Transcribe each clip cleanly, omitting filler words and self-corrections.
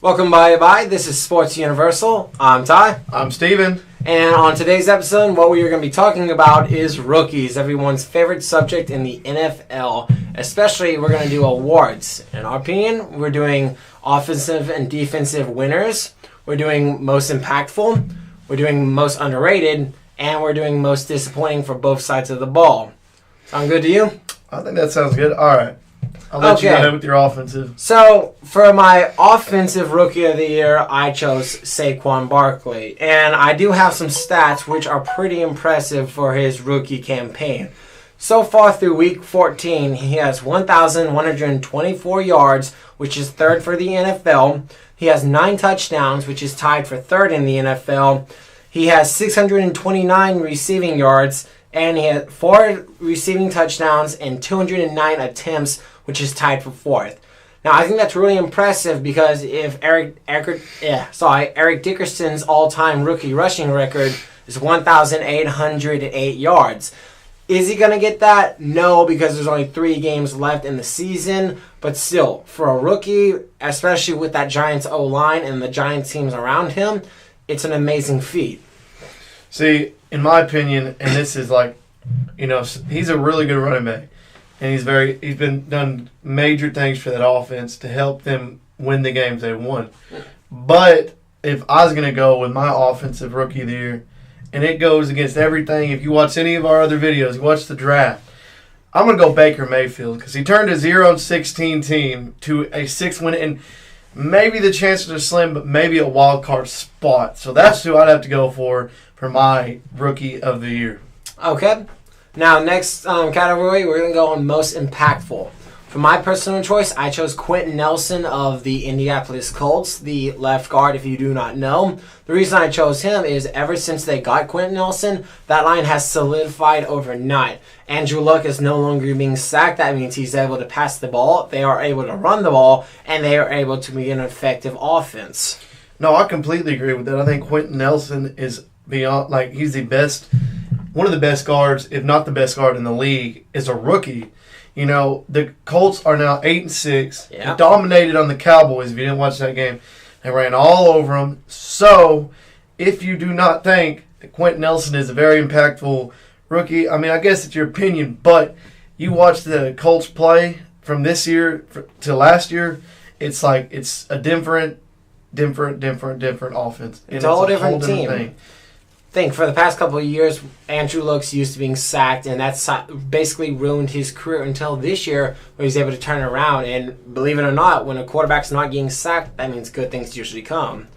Welcome by. This is Sports Universal. I'm Ty. I'm Steven. And on today's episode, what we are going to be talking about is rookies, everyone's favorite subject in the NFL. Especially, we're going to do awards. In our opinion, we're doing offensive and defensive winners. We're doing most impactful. We're doing most underrated. And we're doing most disappointing for both sides of the ball. Sound good to you? I think that sounds good. All right. I'll let you go ahead with your offensive. So, for my offensive rookie of the year, I chose Saquon Barkley. And I do have some stats which are pretty impressive for his rookie campaign. So far through week 14, he has 1,124 yards, which is third for the NFL. He has 9 touchdowns, which is tied for third in the NFL. He has 629 receiving yards, and he had 4 receiving touchdowns and 209 attempts, which is tied for fourth. Now, I think that's really impressive because if Eric Dickerson's all-time rookie rushing record is 1,808 yards. Is he going to get that? No, because there's only 3 games left in the season. But still, for a rookie, especially with that Giants O-line and the Giants teams around him, it's an amazing feat. See, in my opinion, and this is like, he's a really good running back. And he's been done major things for that offense to help them win the games they won. But if I was going to go with my offensive rookie of the year, and it goes against everything, if you watch any of our other videos, you watch the draft, I'm going to go Baker Mayfield because he turned a 0-16 team to a 6-win, and maybe the chances are slim, but maybe a wild card spot. So that's who I'd have to go for my rookie of the year. Okay. Now, next category, we're going to go on most impactful. For my personal choice, I chose Quentin Nelson of the Indianapolis Colts, the left guard, if you do not know. The reason I chose him is ever since they got Quentin Nelson, that line has solidified overnight. Andrew Luck is no longer being sacked. That means he's able to pass the ball, they are able to run the ball, and they are able to be an effective offense. No, I completely agree with that. I think Quentin Nelson is beyond, he's the best. One of the best guards, if not the best guard in the league, is a rookie. The Colts are now 8-6. Yeah. They dominated on the Cowboys. If you didn't watch that game, they ran all over them. So, if you do not think that Quentin Nelson is a very impactful rookie, I guess it's your opinion, but you watch the Colts play from this year to last year, it's like it's a different offense. It's a whole different team. Thing. For the past couple of years, Andrew Luck's used to being sacked, and that's basically ruined his career until this year where he's able to turn it around. And believe it or not, when a quarterback's not getting sacked, that means good things usually come.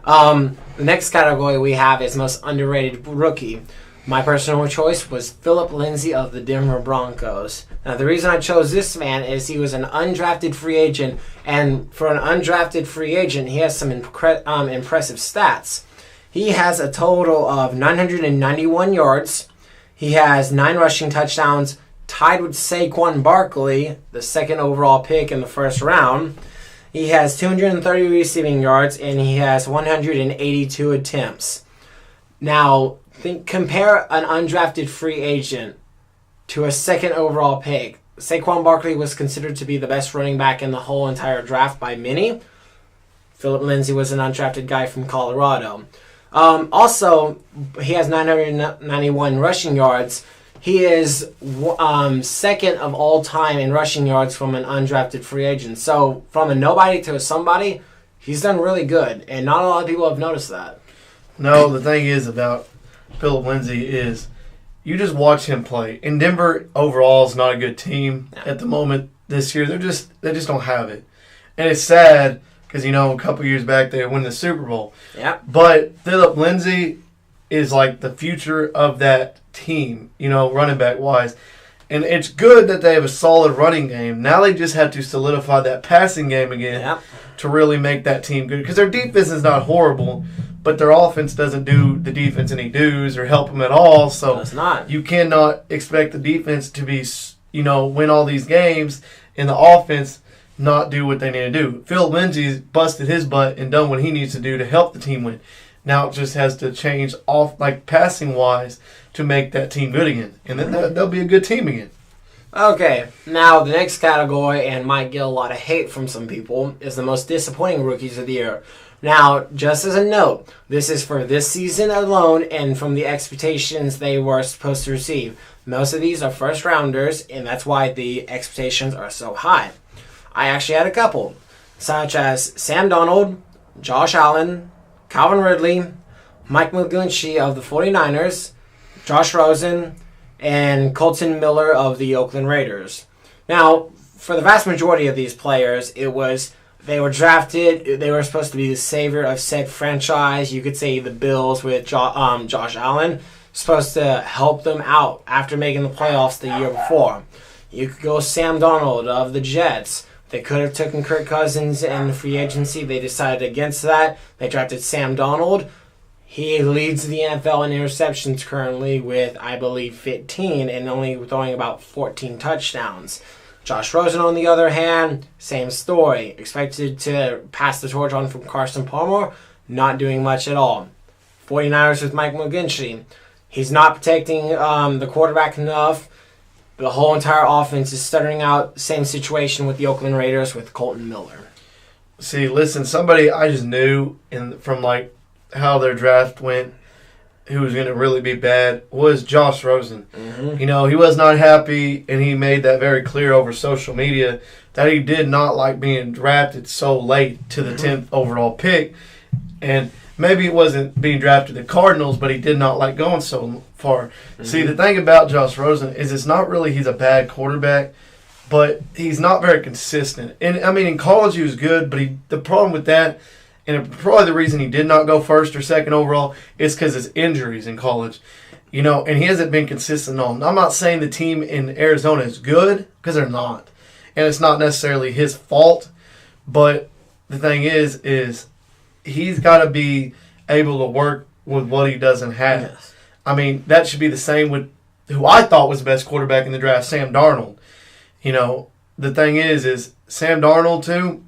The next category we have is most underrated rookie. My personal choice was Philip Lindsay of the Denver Broncos. Now, the reason I chose this man is he was an undrafted free agent, and for an undrafted free agent, he has some impressive stats. He has a total of 991 yards. He has 9 rushing touchdowns, tied with Saquon Barkley, the second overall pick in the first round. He has 230 receiving yards, and he has 182 attempts. Now, compare an undrafted free agent to a second overall pick. Saquon Barkley was considered to be the best running back in the whole entire draft by many. Philip Lindsay was an undrafted guy from Colorado. Also, he has 991 rushing yards. He is second of all time in rushing yards from an undrafted free agent. So, from a nobody to a somebody, he's done really good, and not a lot of people have noticed that. No, the thing is about Philip Lindsay is you just watch him play. And Denver overall is not a good team at the moment this year. They just don't have it. And it's sad because, a couple years back they won the Super Bowl. Yeah. But Philip Lindsay is like the future of that team, running back-wise. And it's good that they have a solid running game. Now they just have to solidify that passing game again to really make that team good. Because their defense is not horrible, but their offense doesn't do the defense any dues or help them at all. So it's not. You cannot expect the defense to be, win all these games and the offense not do what they need to do. Phil Lindsay's busted his butt and done what he needs to do to help the team win. Now it just has to change off, passing-wise, to make that team good again. And then they'll be a good team again. Okay, now the next category, and might get a lot of hate from some people, is the most disappointing rookies of the year. Now, just as a note, this is for this season alone and from the expectations they were supposed to receive. Most of these are first rounders, and that's why the expectations are so high. I actually had a couple, such as Sam Darnold, Josh Allen, Calvin Ridley, Mike McGlinchey of the 49ers, Josh Rosen, and Colton Miller of the Oakland Raiders. Now, for the vast majority of these players, they were drafted, they were supposed to be the savior of said franchise. You could say the Bills with Josh Allen, supposed to help them out after making the playoffs the year before. You could go Sam Darnold of the Jets. They could have taken Kirk Cousins in free agency. They decided against that. They drafted Sam Darnold. He leads the NFL in interceptions currently with, I believe, 15 and only throwing about 14 touchdowns. Josh Rosen, on the other hand, same story. Expected to pass the torch on from Carson Palmer, not doing much at all. 49ers with Mike McGlinchey. He's not protecting the quarterback enough. The whole entire offense is stuttering out. Same situation with the Oakland Raiders with Colton Miller. See, listen, somebody I just knew from like how their draft went, who was going to really be bad, was Josh Rosen. Mm-hmm. You know, he was not happy, and he made that very clear over social media that he did not like being drafted so late to the 10th overall pick. And maybe it wasn't being drafted to the Cardinals, but he did not like going so far. Mm-hmm. See, the thing about Josh Rosen is it's not really he's a bad quarterback, but he's not very consistent. And, I mean, in college he was good, but the problem with that, and probably the reason he did not go first or second overall is because his injuries in college. You know, and he hasn't been consistent on. I'm not saying the team in Arizona is good, because they're not. And it's not necessarily his fault. But the thing is he's got to be able to work with what he doesn't have. Yes. I mean, that should be the same with who I thought was the best quarterback in the draft, Sam Darnold. You know, the thing is Sam Darnold, too,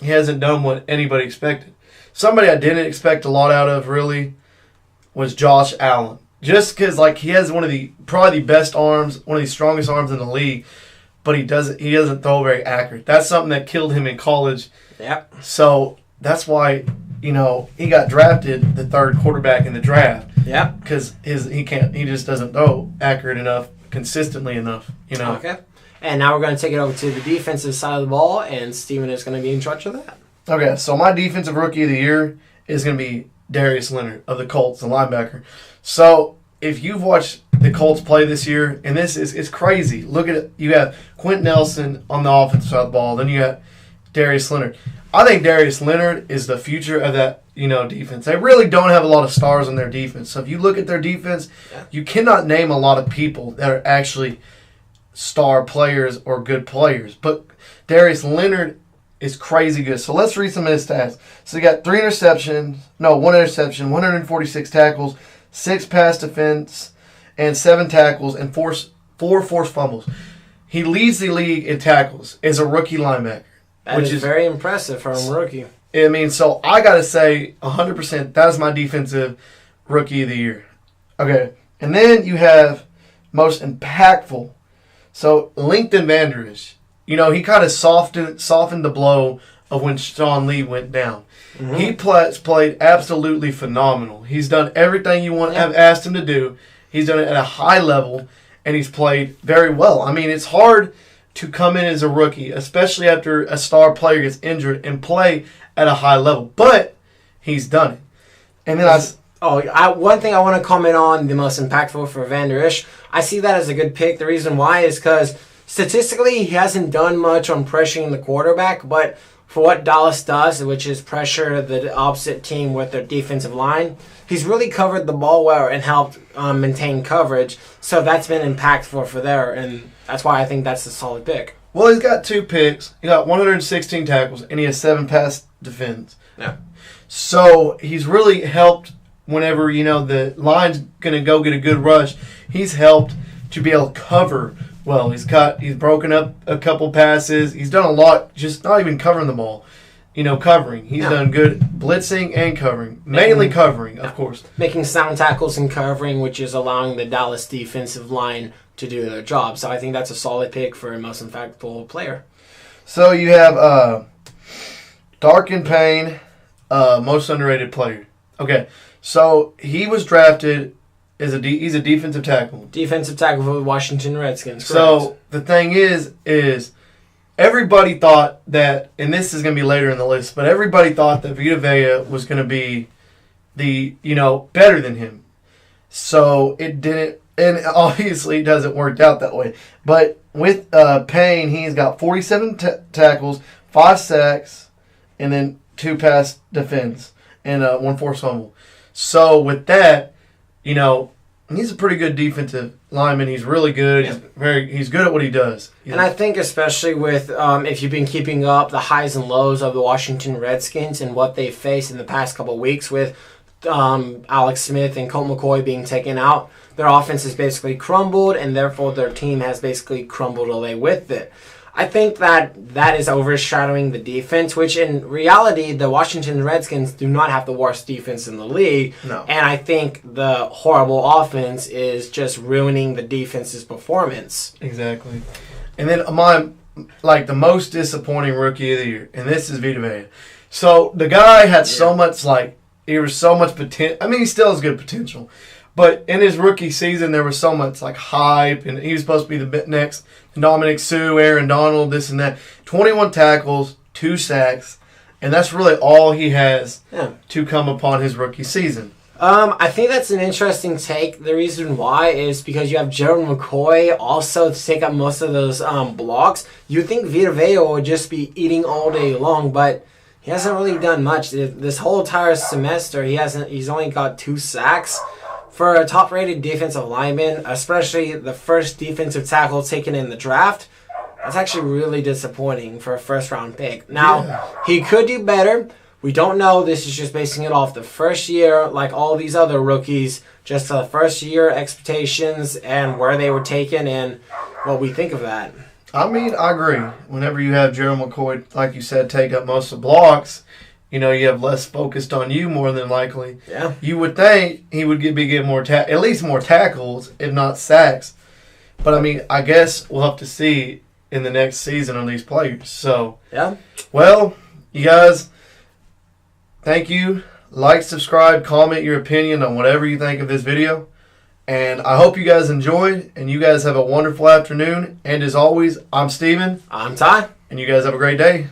he hasn't done what anybody expected. Somebody I didn't expect a lot out of, really, was Josh Allen. Just because, like, he has probably the best arms, one of the strongest arms in the league, but he doesn't throw very accurate. That's something that killed him in college. Yep. So that's why, you know, he got drafted the third quarterback in the draft. Yep. Because he just doesn't throw accurate enough, consistently enough, you know. Okay. And now we're going to take it over to the defensive side of the ball, and Steven is going to be in charge of that. Okay, so my defensive rookie of the year is going to be Darius Leonard of the Colts, the linebacker. So if you've watched the Colts play this year, and it's crazy. Look at it. You have Quentin Nelson on the offensive side of the ball. Then you got Darius Leonard. I think Darius Leonard is the future of that, you know, defense. They really don't have a lot of stars on their defense. So if you look at their defense, you cannot name a lot of people that are actually star players or good players. But Darius Leonard is crazy good. So let's read some of his stats. So he got 1 interception, 146 tackles, 6 pass defense, and 7 tackles, and 4 forced fumbles. He leads the league in tackles as a rookie linebacker. Which is very impressive for a rookie. I mean, so I got to say 100% that is my defensive rookie of the year. Okay. And then you have most impactful. So Lincoln Vander Esch. You know, he kind of softened the blow of when Sean Lee went down. Mm-hmm. He played absolutely phenomenal. He's done everything you have asked him to do. He's done it at a high level, and he's played very well. I mean, it's hard to come in as a rookie, especially after a star player gets injured, and play at a high level. But he's done it. And then one thing I want to comment on, the most impactful for Vander Esch, I see that as a good pick. The reason why is because statistically he hasn't done much on pressuring the quarterback, but for what Dallas does, which is pressure the opposite team with their defensive line, he's really covered the ball well and helped maintain coverage. So that's been impactful for there, and that's why I think that's a solid pick. Well, he's got 2 picks. He got 116 tackles, and he has 7 pass defense. Yeah. So he's really helped whenever, you know, the line's going to go get a good rush. He's helped to be able to cover well. He's broken up a couple passes. He's done a lot, just not even covering the ball. You know, covering. He's done good blitzing and covering. Mainly covering, of course. Making sound tackles and covering, which is allowing the Dallas defensive line to do their job. So I think that's a solid pick for a most impactful player. So you have Darkin Payne, most underrated player. Okay, so he was drafted as he's a defensive tackle. Defensive tackle for the Washington Redskins. Correct. So the thing is everybody thought that, and this is going to be later in the list, but everybody thought that Vita Vea was going to be better than him. So it didn't, and obviously it doesn't work out that way. But with Payne, he's got 47 tackles, 5 sacks, and then 2 pass defense, and 1 forced fumble. So with that, he's a pretty good defensive lineman. He's really good. Yeah. He's good at what he does. And I think especially with if you've been keeping up the highs and lows of the Washington Redskins and what they faced in the past couple of weeks with Alex Smith and Colt McCoy being taken out, their offense has basically crumbled, and therefore their team has basically crumbled away with it. I think that is overshadowing the defense, which in reality, the Washington Redskins do not have the worst defense in the league. No. And I think the horrible offense is just ruining the defense's performance. Exactly. And then the most disappointing rookie of the year, and this is Vita Vea. So the guy had so much potential. I mean, he still has good potential. But in his rookie season, there was so much hype, and he was supposed to be the next Dominic Sue, Aaron Donald, this and that. 21 tackles, 2 sacks, and that's really all he has to come upon his rookie season. I think that's an interesting take. The reason why is because you have Gerald McCoy also to take up most of those blocks. You'd think Vita Vea would just be eating all day long, but he hasn't really done much. This whole entire semester, he's only got 2 sacks. For a top-rated defensive lineman, especially the first defensive tackle taken in the draft, that's actually really disappointing for a first-round pick. Now, he could do better. We don't know. This is just basing it off the first year, like all these other rookies, just the first-year expectations and where they were taken and what we think of that. I mean, I agree. Whenever you have Gerald McCoy, like you said, take up most of the blocks, you have less focused on you more than likely. Yeah. You would think he would be getting more at least more tackles, if not sacks. But I mean, I guess we'll have to see in the next season on these players. So yeah. Well, you guys, thank you. Like, subscribe, comment your opinion on whatever you think of this video. And I hope you guys enjoyed, and you guys have a wonderful afternoon. And as always, I'm Steven. I'm Ty. And you guys have a great day.